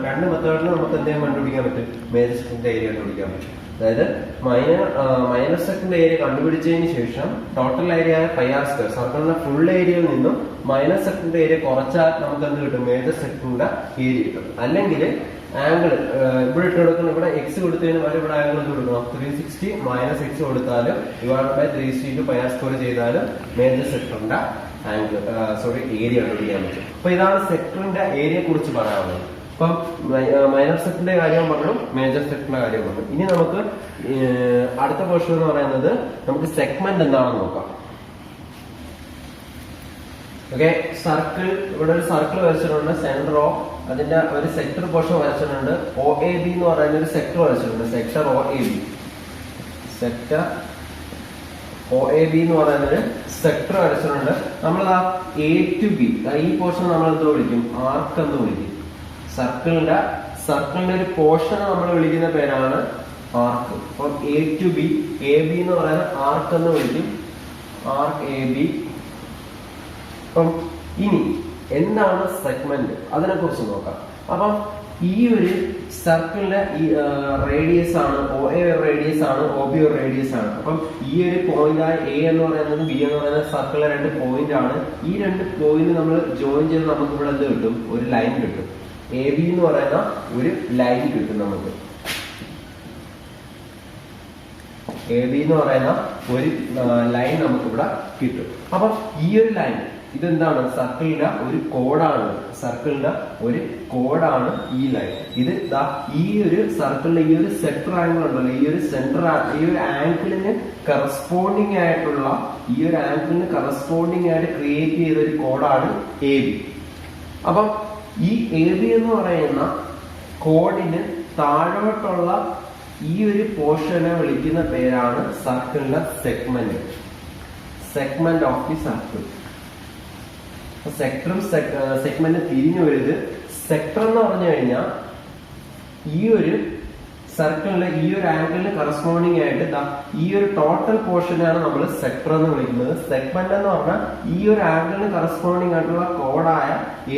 രണ്ട് മെത്തേഡിലും നമുക്ക് എന്തെങ്കിലും കണ്ടുപിടിക്കാൻ പറ്റും, മേജർ സെക്ടറിന്റെ ഏരിയ കണ്ടുപിടിക്കാൻ പറ്റും. അതായത് മൈനർ സെക്ടറിന്റെ ഏരിയ കണ്ടുപിടിച്ചതിന് ശേഷം ടോട്ടൽ ഏരിയ ആയ പൈ ആർ സ്ക്വയർ സർക്കിളിന്റെ ഫുൾ ഏരിയയിൽ നിന്നും മൈനർ സെക്ടറിന്റെ ഏരിയ കുറച്ചാൽ നമുക്ക് എന്ത് കിട്ടും, മേജർ സെക്ടറിന്റെ ഏരിയ കിട്ടും. അല്ലെങ്കിൽ ആംഗിൾ ഇവിടെ ഇട്ട് കൊടുക്കണം, ഇവിടെ എക്സ് കൊടുത്തതിന് പകരം ഇവിടെ ആംഗിൾ കൊടുക്കണം. 360 മൈനസ് എക്സ് കൊടുത്താലും divide by 360 into pi R square ചെയ്താലും മേജർ സെക്ടറിന്റെ ഏരിയ കണ്ടുപിടിക്കാൻ പറ്റും. അപ്പൊ ഇതാണ് സെക്ടറിന്റെ ഏരിയയെ കുറിച്ച് പറയാനുള്ളത്. അപ്പം മൈനർ സെക്ടറിന്റെ കാര്യം പറഞ്ഞു, മേജർ സെക്ടറിന്റെ കാര്യം പറഞ്ഞു. ഇനി നമുക്ക് അടുത്ത പോർഷൻ എന്ന് പറയുന്നത് നമുക്ക് സെഗ്മെന്റ് എന്താണെന്ന് നോക്കാം. ഓക്കെ, സർക്കിൾ, ഇവിടെ ഒരു സർക്കിൾ വരച്ചിട്ടുണ്ട്. സെന്റർ ഓഫ് അതിന്റെ ഒരു സെക്ടർ പോർഷൻ വരച്ചിട്ടുണ്ട്. OAB എന്ന് പറയുന്ന ഒരു സെക്ടർ വരച്ചിട്ടുണ്ട്. സെക്ടർ OAB എന്ന് പറയുന്ന ഒരു സെക്ടർ വരച്ചിട്ടുണ്ട്. നമ്മൾ A to B ഈ പോർഷൻ നമ്മൾ എന്ത് വിളിക്കും, ആർക്ക് എന്ന് വിളിക്കും. സർക്കിളിന്റെ ഒരു പോർഷൻ നമ്മൾ വിളിക്കുന്ന പേരാണ് ആർക്ക്. അപ്പം A to B, AB എന്ന് പറയുന്ന ആർക്ക് എന്ന് വിളിക്കും, ആർക്ക് AB. അപ്പം ഇനി എന്താണ് സെഗ്മെന്റ്, അതിനെ കുറിച്ച് നോക്കാം. അപ്പം ഈ ഒരു സർക്കിളിന്റെ റേഡിയസ് ആണ് OA റേഡിയസ് ആണ്, OB റേഡിയസ് ആണ്. അപ്പം ഈ ഒരു പോയിന്റ് ആയ A എന്ന് പറയുന്നത് B എന്ന് പറയുന്നത് സർക്കിളിലെ രണ്ട് പോയിന്റ് ആണ്. ഈ രണ്ട് പോയിന്റ് നമ്മൾ ജോയിൻ ചെയ്ത് നമുക്ക് ഇവിടെ എന്ത് കിട്ടും, ഒരു ലൈൻ കിട്ടും. AB എന്ന് പറയുന്ന ഒരു ലൈൻ കിട്ടും നമുക്ക്. AB എന്ന് പറയുന്ന ഒരു ലൈൻ നമുക്ക് ഇവിടെ കിട്ടും. അപ്പം ഈ ഒരു ലൈൻ ഇതെന്താണ്, സർക്കിളിന്റെ ഒരു കോഡാണ്. ഈ ലൈൻ. ഇത് ഈ ഒരു സർക്കിളിന്റെ ഈ ഒരു സെന്റർ ആംഗിൾ ഉണ്ടല്ലോ, ഈ ഒരു ആംഗിളിന് കറസ്പോണ്ടിങ് ആയിട്ടുള്ള ആയിട്ട് ക്രിയേറ്റ് ചെയ്ത ഒരു കോഡാണ് AB. അപ്പം ഈ AB എന്ന് പറയുന്ന കോഡിന് താഴോട്ടുള്ള ഈ ഒരു പോർഷനെ വിളിക്കുന്ന പേരാണ് സർക്കിളിന്റെ സെഗ്മെന്റ് ഓഫ് ദി സർക്കിൾ. സെക്ടറും സെഗ്മെന്റ് തിരിഞ്ഞു വരുത്. സെക്ടർ എന്ന് പറഞ്ഞു കഴിഞ്ഞാൽ ഈ ഒരു സർക്കിളിലെ ഈ ഒരു ആംഗിളിന് കറസ്പോണ്ടിങ് ആയിട്ട് ഈ ഒരു ടോട്ടൽ പോർഷനാണ് നമ്മൾ സെക്ടർ എന്ന് വിളിക്കുന്നത്. സെഗ്മെന്റ് എന്ന് പറഞ്ഞാൽ ഈ ഒരു ആംഗിളിന് കറസ്പോണ്ടിങ് ആയിട്ടുള്ള കോഡായ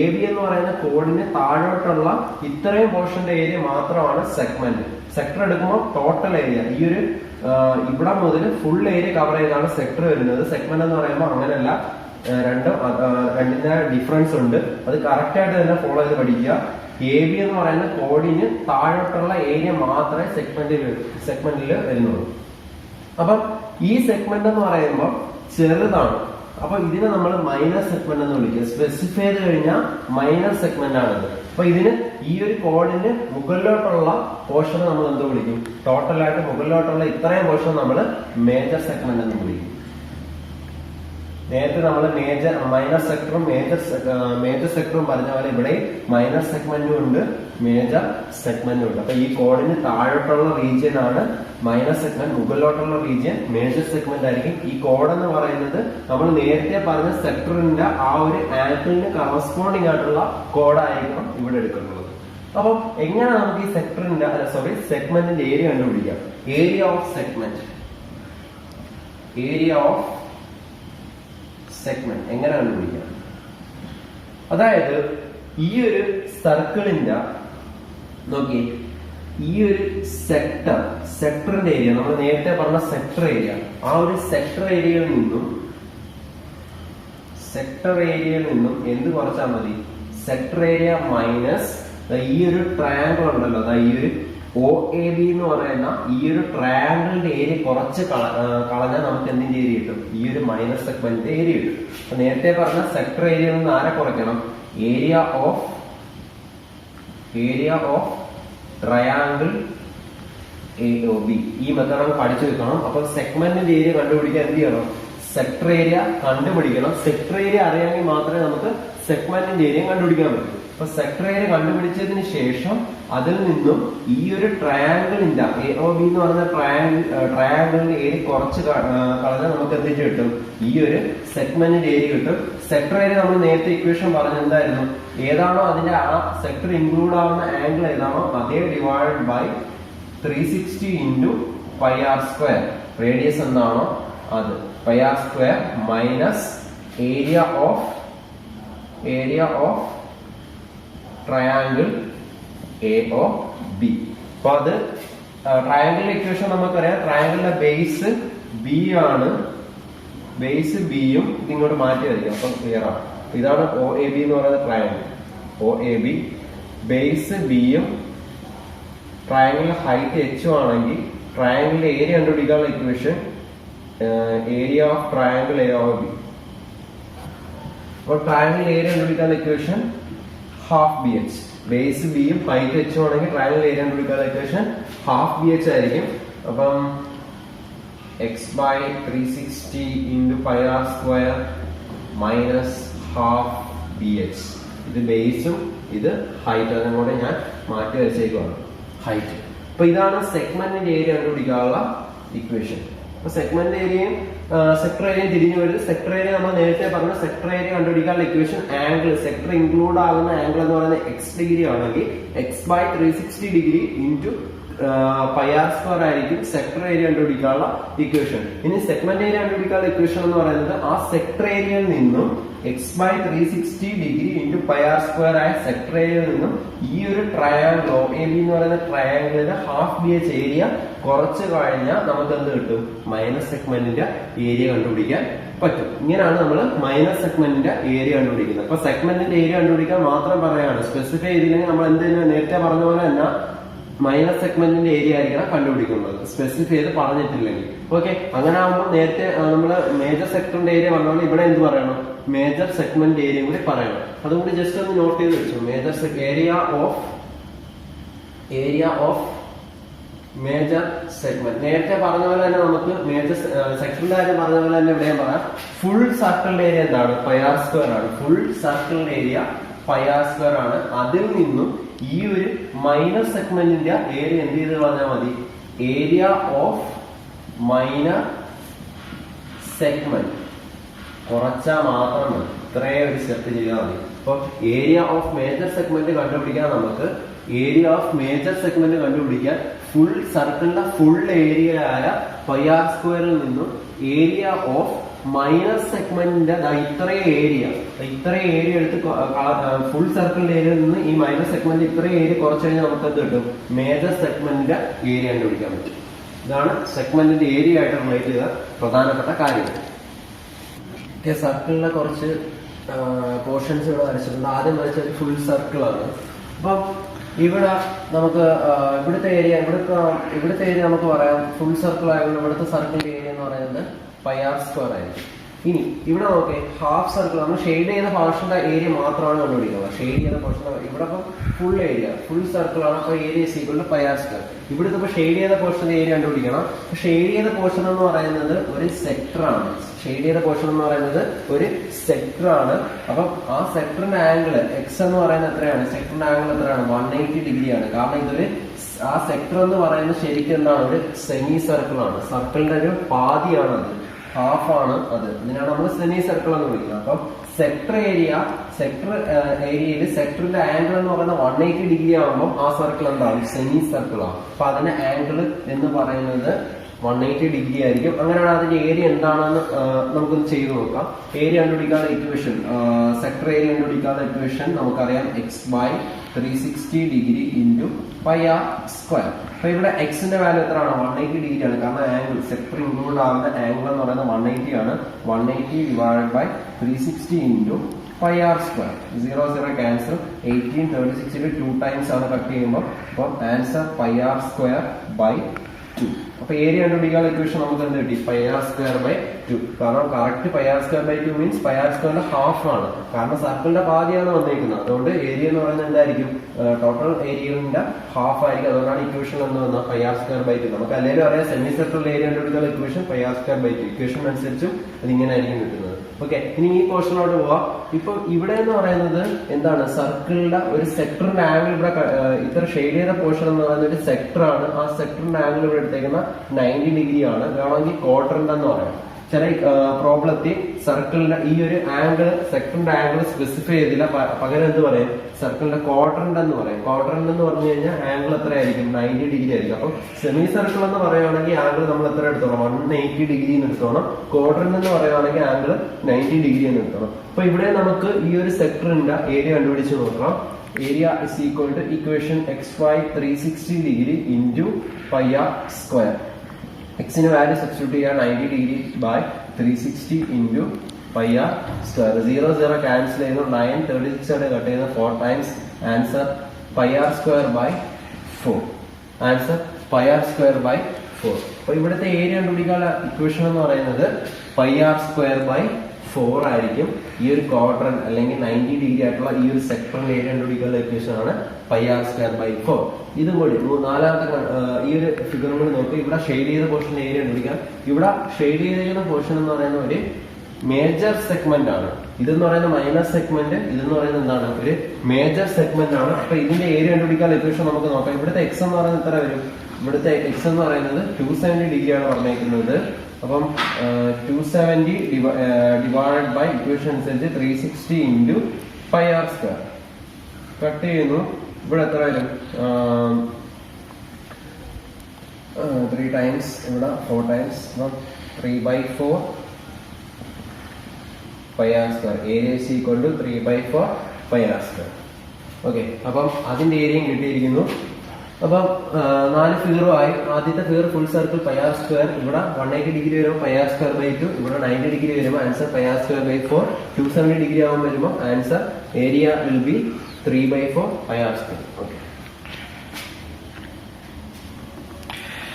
AB എന്ന് പറയുന്ന കോഡിന് താഴോട്ടുള്ള ഇത്രയും പോർഷന്റെ ഏരിയ മാത്രമാണ് സെഗ്മെന്റ്. സെക്ടർ എടുക്കുമ്പോൾ ടോട്ടൽ ഏരിയ ഈ ഒരു ഇവിടെ മുതൽ ഫുൾ ഏരിയ കവർ ചെയ്താണ് സെക്ടർ വരുന്നത്. സെഗ്മെന്റ് എന്ന് പറയുമ്പോൾ അങ്ങനെയല്ല, രണ്ടിന്റെ ഡിഫറൻസ് ഉണ്ട്. അത് കറക്റ്റ് ആയിട്ട് തന്നെ ഫോളോ ചെയ്ത് പഠിക്കുക. എ ബി എന്ന് പറയുന്ന കോഡിന് താഴോട്ടുള്ള ഏരിയ മാത്രമേ സെഗ്മെന്റിൽ വരുന്നുള്ളൂ. അപ്പം ഈ സെഗ്മെന്റ് എന്ന് പറയുമ്പോൾ ചെറുതാണ്. അപ്പൊ ഇതിനെ നമ്മൾ മൈനർ സെഗ്മെന്റ് എന്ന് വിളിക്കുക. സ്പെസിഫൈ ചെയ്ത് കഴിഞ്ഞാൽ മൈനർ സെഗ്മെന്റ് ആണിത്. അപ്പൊ ഇതിന് ഈ ഒരു കോഡിന് മുകളിലോട്ടുള്ള പോർഷൻ നമ്മൾ എന്ത് വിളിക്കും? ടോട്ടലായിട്ട് മുകളിലോട്ടുള്ള ഇത്രയും പോർഷൻ നമ്മൾ മേജർ സെഗ്മെന്റ് എന്ന് വിളിക്കും. നേരത്തെ നമ്മൾ മൈനർ സെക്ടറും മേജർ സെക്ടറും പറഞ്ഞ പോലെ ഇവിടെ മൈനർ സെഗ്മെന്റും ഉണ്ട്, മേജർ സെഗ്മെന്റും ഉണ്ട്. അപ്പൊ ഈ കോഡിന് താഴോട്ടുള്ള റീജിയൻ ആണ് മൈനർ സെഗ്മെന്റ്, മുകളിലോട്ടുള്ള റീജിയൻ മേജർ സെഗ്മെന്റ് ആയിരിക്കും. ഈ കോഡ് എന്ന് പറയുന്നത് നമ്മൾ നേരത്തെ പറഞ്ഞ സെക്ടറിന്റെ ആ ഒരു ആംഗിളിന് കറസ്പോണ്ടിങ് ആയിട്ടുള്ള കോഡായിരിക്കണം ഇവിടെ എടുക്കുന്നത്. അപ്പം എങ്ങനെ നമുക്ക് ഈ സെഗ്മെന്റിന്റെ ഏരിയ കണ്ടുപിടിക്കാം? ഏരിയ ഓഫ് സെഗ്മെന്റ് എങ്ങനെ കണ്ടുപിടിക്കാം? അതായത് ഈ ഒരു സർക്കിളിന്റെ നോക്കി, ഈ ഒരു സെക്ടറിന്റെ ഏരിയ നമ്മൾ നേരത്തെ പറഞ്ഞ സെക്ടർ ഏരിയ, ആ ഒരു സെക്ടർ ഏരിയയിൽ നിന്നും എന്ത് കുറച്ചാൽ മതി? സെക്ടർ ഏരിയ മൈനസ് ഈ ഒരു ട്രയാങ്കിൾ ഉണ്ടല്ലോ, ഈ ഒരു ഒ എ ബി എന്ന് പറയുന്ന ഈ ഒരു ട്രയാങ്കിളിന്റെ ഏരിയ കുറച്ച് കളഞ്ഞാൽ നമുക്ക് എന്തിന്റെ ഏരിയ കിട്ടും? ഈ ഒരു മൈനസ് സെഗ്മെന്റിന്റെ ഏരിയ കിട്ടും. അപ്പൊ നേരത്തെ പറഞ്ഞ സെക്ടർ ഏരിയയിൽ നിന്ന് ആരെ കുറയ്ക്കണം? Area of triangle A O B. ഈ മെത്തേഡ് നമുക്ക് പഠിച്ചു വെക്കണം. അപ്പൊ സെഗ്മെന്റിന്റെ ഏരിയ കണ്ടുപിടിക്കാൻ എന്ത് ചെയ്യണം? സെക്ടർ ഏരിയ കണ്ടുപിടിക്കണം. സെക്ടർ ഏരിയ അറിയാമെങ്കിൽ മാത്രമേ നമുക്ക് സെഗ്മെന്റിന്റെ ഏരിയ കണ്ടുപിടിക്കാൻ പറ്റൂ. അപ്പൊ സെക്ടർ ഏരിയ കണ്ടുപിടിച്ചതിന് ശേഷം അതിൽ നിന്നും ഈ ഒരു ട്രയാങ്കിളിന്റെ എ ഒ ബി എന്ന് പറയുന്ന ട്രയാങ്കിളിന്റെ ഏരിയ കുറച്ച് കളഞ്ഞാൽ നമുക്ക് എന്ത് കിട്ടും? ഈ ഒരു സെഗ്മെന്റിന്റെ ഏരിയ കിട്ടും. സെക്ടർ ഏരിയ നമ്മൾ നേരത്തെ ഇക്വേഷൻ പറഞ്ഞ എന്തായിരുന്നു? ഏതാണോ അതിന്റെ ആ സെക്ടർ ഇൻക്ലൂഡ് ആവുന്ന ആംഗിൾ ഏതാണോ അതേ divide by 360 into pi R square. Radius എന്താണോ അത് pi R square minus area of triangle A O B. അപ്പൊ അത് ട്രയാങ്കിളിന്റെ ഇക്വേഷൻ നമുക്കറിയാം. ട്രയാങ്കിളിന്റെ ബേസ് ബി ആണ്, ബേസ് ബിയും ഇതിങ്ങോട്ട് മാറ്റി വരിക. അപ്പൊ ക്ലിയർ ആണ്. ഇതാണ് ഒ എ ബി എന്ന് പറയുന്ന triangle. O A B base ബിയും ട്രയാങ്കിളിന്റെ ഹൈറ്റ് എച്ചും ആണെങ്കിൽ ട്രയാങ്കിളിന്റെ ഏരിയ കണ്ടുപിടിക്കാനുള്ള equation area of triangle A O B. അപ്പോൾ ട്രയാങ്കിൾ ഏരിയ കണ്ടുപിടിക്കാനുള്ള equation half B H. Base ബിയും ഹൈറ്റ് എച്ചും ആണെങ്കിൽ ട്രയാങ്കിൾ ഏരിയ കണ്ടുപിടിക്കാനുള്ള ഇക്വേഷൻ ഹാഫ് ബി എച്ച് ആയിരിക്കും. അപ്പം x by 360 into pi R square minus half B H. ഇത് ബേസും ഇത് ഹൈറ്റ്, അതും കൂടെ ഞാൻ മാറ്റി വെച്ചേക്കുവാണ് ഹൈറ്റ്. അപ്പൊ ഇതാണ് സെഗ്മെന്റിന്റെ ഏരിയ കണ്ടുപിടിക്കാനുള്ള ഇക്വേഷൻ. അപ്പൊ സെഗ്മെന്റ് ഏരിയയും സെക്ടർ ഏരിയയും തിരിഞ്ഞു വരുന്നത്. സെക്ടർ ഏരിയ നമ്മൾ നേരത്തെ പറഞ്ഞ സെക്ടർ ഏരിയ കണ്ടുപിടിക്കാനുള്ള ഇക്വേഷൻ ആംഗിൾ, സെക്ടർ ഇൻക്ലൂഡ് ആകുന്ന ആംഗിൾ എന്ന് പറയുന്നത് എക്സ് ഡിഗ്രി ആണെങ്കിൽ x by 360 degree into pi R square ആയിരിക്കും സെക്ടർ ഏരിയ കണ്ടുപിടിക്കാനുള്ള ഇക്വേഷൻ. ഇനി സെഗ്മെന്റ് ഏരിയ കണ്ടുപിടിക്കാനുള്ള ഇക്വേഷൻ എന്ന് പറയുന്നത് ആ സെക്ടർ ഏരിയയിൽ നിന്നും x by 360 degree into pi R square ആയ സെക്ടർ ഏരിയയിൽ നിന്നും ഈ ഒരു ട്രയാങ്കിൾ ഒ എ ബി എന്ന് പറയുന്ന ട്രയാങ്കിളിന്റെ ഹാഫ് ബി എച്ച് ഏരിയ കുറച്ച് കഴിഞ്ഞാൽ നമുക്ക് എന്ത് കിട്ടും? മൈനസ് സെഗ്മെന്റിന്റെ ഏരിയ കണ്ടുപിടിക്കാൻ പറ്റും. ഇങ്ങനെയാണ് നമ്മൾ മൈനസ് സെഗ്മെന്റിന്റെ ഏരിയ കണ്ടുപിടിക്കുന്നത്. അപ്പൊ സെഗ്മെന്റിന്റെ ഏരിയ കണ്ടുപിടിക്കാൻ മാത്രം പറയാണ്. സ്പെസിഫൈ ചെയ്തില്ലെങ്കിൽ നമ്മൾ എന്തെങ്കിലും നേരത്തെ പറഞ്ഞ പോലെ തന്നെ മൈനസ് സെഗ്മെന്റിന്റെ ഏരിയ ആയിരിക്കണം കണ്ടുപിടിക്കുന്നത്, സ്പെസിഫൈ ചെയ്ത് പറഞ്ഞിട്ടില്ലെങ്കിൽ. ഓക്കെ, അങ്ങനെ ആകുമ്പോൾ നേരത്തെ നമ്മൾ മേജർ സെക്ടറിന്റെ ഏരിയ പറഞ്ഞാൽ ഇവിടെ എന്ത് പറയണം? മേജർ സെഗ്മെന്റ് ഏരിയ കൂടി പറയണം. അതുകൊണ്ട് ജസ്റ്റ് ഒന്ന് നോട്ട് ചെയ്ത് വെച്ചു. Major area of major segment. നേരത്തെ പറഞ്ഞ പോലെ തന്നെ നമുക്ക് മേജർ സെക്ടറിന്റെ കാര്യം പറഞ്ഞ പോലെ തന്നെ ഇവിടെയും പറയാം. ഫുൾ സർക്കിളിന്റെ ഏരിയ എന്താണ്? പൈ ആർ സ്ക്വയർ ആണ്. ഫുൾ സർക്കിളിന്റെ ഏരിയ പൈ ആർ സ്ക്വയർ ആണ്. അതിൽ നിന്നും ഈ ഒരു മൈനർ സെഗ്മെന്റിന്റെ ഏരിയ എന്ത് ചെയ്ത് പറഞ്ഞാൽ മതി? ഏരിയ ഓഫ് മൈനർ സെഗ്മെന്റ് കുറച്ചാൽ മാത്രം മതി. ഇത്രയും ഒരു സ്റ്റെപ്പ് ചെയ്താൽ മതി. അപ്പൊ ഏരിയ ഓഫ് മേജർ സെഗ്മെന്റ് കണ്ടുപിടിക്കാൻ നമുക്ക് ഏരിയ ഓഫ് മേജർ സെഗ്മെന്റ് കണ്ടുപിടിക്കാൻ ഫുൾ സർക്കിളിന്റെ ഫുൾ ഏരിയ ആയ പൈ ആർ സ്ക്വയറിൽ നിന്നും ഏരിയ ഓഫ് മൈനർ സെഗ്മെന്റിന്റെ ഇത്രയും ഏരിയ എടുത്ത് ഫുൾ സർക്കിളിന്റെ ഏരിയയിൽ നിന്ന് ഈ മൈനർ സെഗ്മെന്റ് ഇത്രയും ഏരിയ കുറച്ച് കഴിഞ്ഞാൽ നമുക്ക് എന്ത് കിട്ടും? മേജർ സെഗ്മെന്റിന്റെ ഏരിയ കണ്ടുപിടിക്കാൻ പറ്റും. ഇതാണ് സെഗ്മെന്റിന്റെ ഏരിയ ആയിട്ട് റിലേറ്റ് ചെയ്ത പ്രധാനപ്പെട്ട കാര്യം. സർക്കിളിലെ കുറച്ച് പോർഷൻസ് ഇവിടെ വരച്ചിട്ടുണ്ട്. ആദ്യം വരച്ച ഒരു ഫുൾ സർക്കിളാണ്. അപ്പം ഇവിടെ നമുക്ക് ഇവിടുത്തെ ഏരിയ നമുക്ക് പറയാം ഫുൾ സർക്കിൾ ആയതുകൊണ്ട് ഇവിടുത്തെ സർക്കിളിന്റെ ഏരിയ എന്ന് പറയുന്നത് πr² ആയിരിക്കും. ഇനി ഇവിടെ നോക്കേ ഹാഫ് സർക്കിൾ നമ്മൾ ഷെയ്ഡ് ചെയ്ത പോർഷന്റെ ഏരിയ മാത്രമാണ് കണ്ടുപിടിക്കുന്നത്. ഷെയ്ഡ് ചെയ്ത പോർഷൻ ഇവിടെ ഇപ്പം ഫുൾ സർക്കിൾ ആണ്. അപ്പൊ ഏരിയ πr². ഇവിടുത്തെ ഇപ്പൊ ഷെയ്ഡ് ചെയ്ത പോർഷന്റെ ഏരിയ കണ്ടുപിടിക്കണം. ഷെയ്ഡ് ചെയ്ത പോർഷൻ എന്ന് പറയുന്നത് ഒരു സെക്ടർ ആണ്. അപ്പം ആ സെക്ടറിന്റെ ആംഗിൾ എക്സ് എന്ന് പറയുന്നത് എത്രയാണ്? സെക്ടറിന്റെ ആംഗിൾ എത്രയാണ്? 180 ഡിഗ്രിയാണ്. കാരണം ഇതൊരു ആ സെക്ടർ എന്ന് പറയുന്നത് ശരിക്കും എന്താണ്? ഒരു സെമി സർക്കിൾ ആണ്. സർക്കിളിന്റെ ഒരു പാതിയാണ് അത്, ഹാഫ് ആണ് അത്. ഇതിനാണ് നമ്മൾ സെമി സർക്കിൾ എന്ന് വിളിക്കുന്നത്. അപ്പം സെക്ടർ ഏരിയയിൽ സെക്ടറിന്റെ ആംഗിൾ എന്ന് പറയുന്നത് 180 ഡിഗ്രി ആകുമ്പോൾ ആ സർക്കിൾ എന്താണ്? സെമി സർക്കിൾ ആണ്. അപ്പൊ അതിന്റെ ആംഗിൾ എന്ന് പറയുന്നത് 180 ഡിഗ്രി ആയിരിക്കും. അങ്ങനെയാണ് അതിന്റെ ഏരിയ എന്താണെന്ന് നമുക്കൊന്ന് ചെയ്തു നോക്കാം. ഏരിയ കണ്ടുപിടിക്കാനുള്ള ഇക്വേഷൻ, സെക്ടർ ഏരിയ കണ്ടുപിടിക്കാനുള്ള ഇക്വേഷൻ നമുക്കറിയാം x/360 ഡിഗ്രി ഇൻറ്റു πr². അപ്പൊ ഇവിടെ എക്സിന്റെ വാല്യൂ എത്രയാണ്? 180 ഡിഗ്രി ആണ്. കാരണം ആംഗിൾ സെക്ടർ ഇൻക്ലൂഡ് ആവുന്ന ആംഗിൾ എന്ന് പറയുന്നത് 180 ആണ്. 180 divide by 360 into πr². 0 cancel. 18 36 2 times ആണ് കട്ട് ചെയ്യുമ്പോൾ. അപ്പം ആൻസർ πr²/2. അപ്പൊ ഏരിയ കണ്ടുപിടിക്കാനുള്ള ഇക്വേഷൻ നമുക്ക് എന്ത് കിട്ടി? πr²/2. കാരണം correct πr²/2 means πr² half ആണ്. കാരണം സർക്കിളിന്റെ പാതിയാണ് വന്നിരിക്കുന്നത്. അതുകൊണ്ട് ഏരിയ എന്ന് പറയുന്നത് എന്തായിരിക്കും? ടോട്ടൽ ഏരിയന്റെ ഹാഫ് ആയിരിക്കും. അതുകൊണ്ടാണ് ഇക്വേഷൻ എന്ന് വന്നത് πr²/2. നമുക്ക് അല്ലെങ്കിൽ അറിയാം സെമി സർക്കിളിന്റെ ഏരിയ കണ്ടുപിടിക്കാനുള്ള ഇക്വേഷൻ πr²/2. ഇക്വേഷൻ അനുസരിച്ചും അതിങ്ങനെ ആയിരിക്കും കിട്ടുന്നത്. ഓക്കെ, ഇനി ഈ പോർഷനോട്ട് പോവാം. ഇപ്പൊ ഇവിടെ എന്ന് പറയുന്നത് എന്താണ്? സർക്കിളിന്റെ ഒരു സെക്ടറിന്റെ ആംഗിൾ ഇവിടെ ഇത്ര ഷെയ്ഡ് ചെയ്ത പോർഷൻ എന്ന് പറയുന്നത് ഒരു സെക്ടർ ആണ്. ആ സെക്ടറിന്റെ ആംഗിൾ ഇവിടെ എടുത്തേക്കുന്ന 90 ഡിഗ്രി ആണ്. വേണമെങ്കിൽ ക്വാഡ്രന്റ് എന്ന് പറയാം. ചില പ്രോബ്ലത്തിൽ സർക്കിളിന്റെ ഈ ഒരു ആംഗിൾ, സെക്ടറിന്റെ ആംഗിൾ സ്പെസിഫൈ ചെയ്തില്ല, പകരം എന്ത് പറയും? സർക്കിളിന്റെ ക്വാഡ്രന്റ് എന്ന് പറയും. ക്വാഡ്രന്റ് എന്ന് പറഞ്ഞു കഴിഞ്ഞാൽ ആംഗിൾ എത്രയായിരിക്കും? 90 ഡിഗ്രി ആയിരിക്കും. അപ്പം സെമി സർക്കിൾ എന്ന് പറയുകയാണെങ്കിൽ ആംഗിൾ നമ്മൾ എത്ര എടുത്തോണം? 180 ഡിഗ്രി എന്ന് എടുത്തോണം. ക്വാഡ്രന്റ് എന്ന് പറയുകയാണെങ്കിൽ ആംഗിൾ 90 ഡിഗ്രി എന്ന് എടുത്തോണം. അപ്പൊ ഇവിടെ നമുക്ക് ഈ ഒരു സെക്ടറിന്റെ ഏരിയ കണ്ടുപിടിച്ച് നോക്കാം. Area is equal to equation x/360 degree into πr². എക്സിന് വാല്യൂ സബ്സ്റ്റിറ്റ്യൂട്ട് ചെയ്യാൻ 90 degree by 360 into πr². 0 cancel ചെയ്യുന്നു. 9 36 ആണ് കട്ട് ചെയ്യുന്നത്. 4 times. Answer πr²/4. Answer πr²/4. അപ്പൊ ഇവിടുത്തെ ഏരിയ കണ്ടുപിടിക്കാനുള്ള ഇക്വേഷൻ എന്ന് പറയുന്നത് πr²/4 ആയിരിക്കും. ഈ ഒരു ക്വാഡ്രന്റ് അല്ലെങ്കിൽ 90 ഡിഗ്രി ആയിട്ടുള്ള ഈ ഒരു സെക്ടറിന്റെ ഏരിയ കണ്ടുപിടിക്കാനുള്ള ഇക്വേഷൻ ആണ് πr²/4. ഇതും കൂടി നാലാമത്തെ ഈ ഒരു ഫിഗറും കൂടി നോക്കി. ഇവിടെ ഷെയ്ഡ് ചെയ്ത പോർഷന്റെ ഏരിയ കണ്ടുപിടിക്കാം. ഇവിടെ ഷെയ്ഡ് ചെയ്തിരിക്കുന്ന പോർഷൻ എന്ന് പറയുന്ന ഒരു മേജർ സെഗ്മെന്റ് ആണ്. ഇതെന്ന് പറയുന്ന മൈനർ സെഗ്മെന്റ്, ഇതെന്ന് പറയുന്നത് എന്താണ്? ഒരു മേജർ സെഗ്മെന്റ് ആണ്. അപ്പൊ ഇതിന്റെ ഏരിയ കണ്ടുപിടിക്കാനുള്ള ഇക്വേഷൻ നമുക്ക് നോക്കാം. ഇവിടുത്തെ എക്സ് എന്ന് പറയുന്നത് എത്ര വരും? ഇവിടുത്തെ എക്സ് എന്ന് പറയുന്നത് 270 ഡിഗ്രി ആണ് പറഞ്ഞേക്കുന്നത്. അപ്പം 270 ഡിവൈഡ് ബൈ ഇക്വേഷൻ അനുസരിച്ച് 360 ഇൻറ്റു πr². കട്ട് ചെയ്യുന്നു. ഇവിടെ എത്ര വരും? 3 ടൈംസ്. ഇവിടെ 4 times. 3/4 πr². Area is equal to 3/4 πr². Okay, അപ്പം അതിന്റെ ഏരിയയും കിട്ടിയിരിക്കുന്നു. അപ്പം 4 ഫിഗറും ആയി. ആദ്യത്തെ ഫിഗർ ഫുൾ സർക്കിൾ πr². ഇവിടെ 180 ഡിഗ്രി വരുമ്പോൾ πr²/2. ഇവിടെ 90 ഡിഗ്രി വരുമ്പോൾ ആൻസർ πr²/4. 270 ഡിഗ്രി ആകുമ്പോൾ വരുമ്പോൾ answer area will be 3/4 πr². Okay,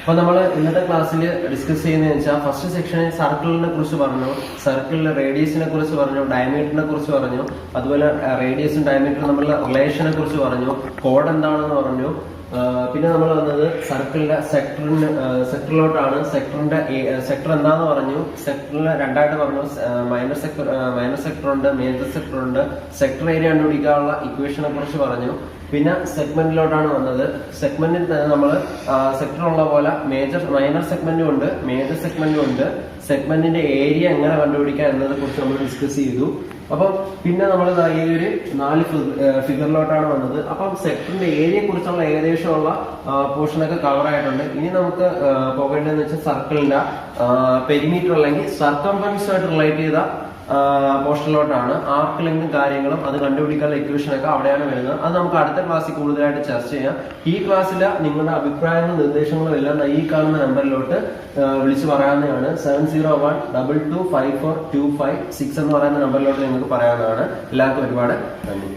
അപ്പൊ നമ്മൾ ഇന്നത്തെ ക്ലാസ്സിൽ ഡിസ്കസ് ചെയ്യുന്നതെന്ന് വെച്ചാൽ ഫസ്റ്റ് സെക്ഷനിൽ സർക്കിളിനെ കുറിച്ച് പറഞ്ഞു, സർക്കിളിലെ റേഡിയസിനെ കുറിച്ച് പറഞ്ഞു, ഡയമീറ്ററിനെ കുറിച്ച് പറഞ്ഞു, അതുപോലെ റേഡിയസും ഡയമീറ്ററും തമ്മിലുള്ള റിലേഷനെ കുറിച്ച് പറഞ്ഞു, കോഡ് എന്താണെന്ന് പറഞ്ഞു. പിന്നെ നമ്മൾ വന്നത് സർക്കിളിന്റെ സെക്ടറിലോട്ടാണ്. സെക്ടർ എന്താന്ന് പറഞ്ഞു. സെക്ടറിന് രണ്ടായിട്ട് പറഞ്ഞു. മൈനർ സെക്ടർ ഉണ്ട്, മേജർ സെക്ടർ ഉണ്ട്. സെക്ടർ ഏരിയ കണ്ടുപിടിക്കാനുള്ള ഇക്വേഷനെ കുറിച്ച് പറഞ്ഞു. പിന്നെ സെഗ്മെന്റിലോട്ടാണ് വന്നത്. സെഗ്മെന്റിൽ തന്നെ നമ്മൾ സെക്ടർ ഉള്ള പോലെ മൈനർ സെഗ്മെന്റും ഉണ്ട്, മേജർ സെഗ്മെന്റും ഉണ്ട്. സെഗ്മെന്റിന്റെ ഏരിയ എങ്ങനെ കണ്ടുപിടിക്കാം എന്നതിനെ കുറിച്ച് നമ്മൾ ഡിസ്കസ് ചെയ്തു. അപ്പം പിന്നെ നമ്മൾ ഈ ഒരു 4 ഫിഗറിലോട്ടാണ് വന്നത്. അപ്പം സെക്ടറിന്റെ ഏരിയയെ കുറിച്ചുള്ള ഏകദേശമുള്ള പോർഷനൊക്കെ കവർ ആയിട്ടുണ്ട്. ഇനി നമുക്ക് പോകേണ്ടതെന്ന് വെച്ചാൽ സർക്കിളിന്റെ പെരിമീറ്റർ അല്ലെങ്കിൽ സർക്കംഫറൻസുമായിട്ട് റിലേറ്റ് ചെയ്ത പോർഷനിലോട്ടാണ്. ആർക്ക് ലെങ്തും കാര്യങ്ങളും അത് കണ്ടുപിടിക്കാനുള്ള ഇക്വേഷനൊക്കെ അവിടെയാണ് വരുന്നത്. അത് നമുക്ക് അടുത്ത ക്ലാസ്സിൽ കൂടുതലായിട്ട് ചർച്ച ചെയ്യാം. ഈ ക്ലാസ്സിൽ നിങ്ങളുടെ അഭിപ്രായങ്ങളും നിർദ്ദേശങ്ങളും എല്ലാം ഈ കാണുന്ന നമ്പറിലോട്ട് വിളിച്ചു പറയാവുന്നതാണ്. 701225425 എന്ന് പറയുന്ന നമ്പറിലോട്ട് നിങ്ങൾക്ക് പറയാവുന്നതാണ്. എല്ലാവർക്കും ഒരുപാട് നന്ദി.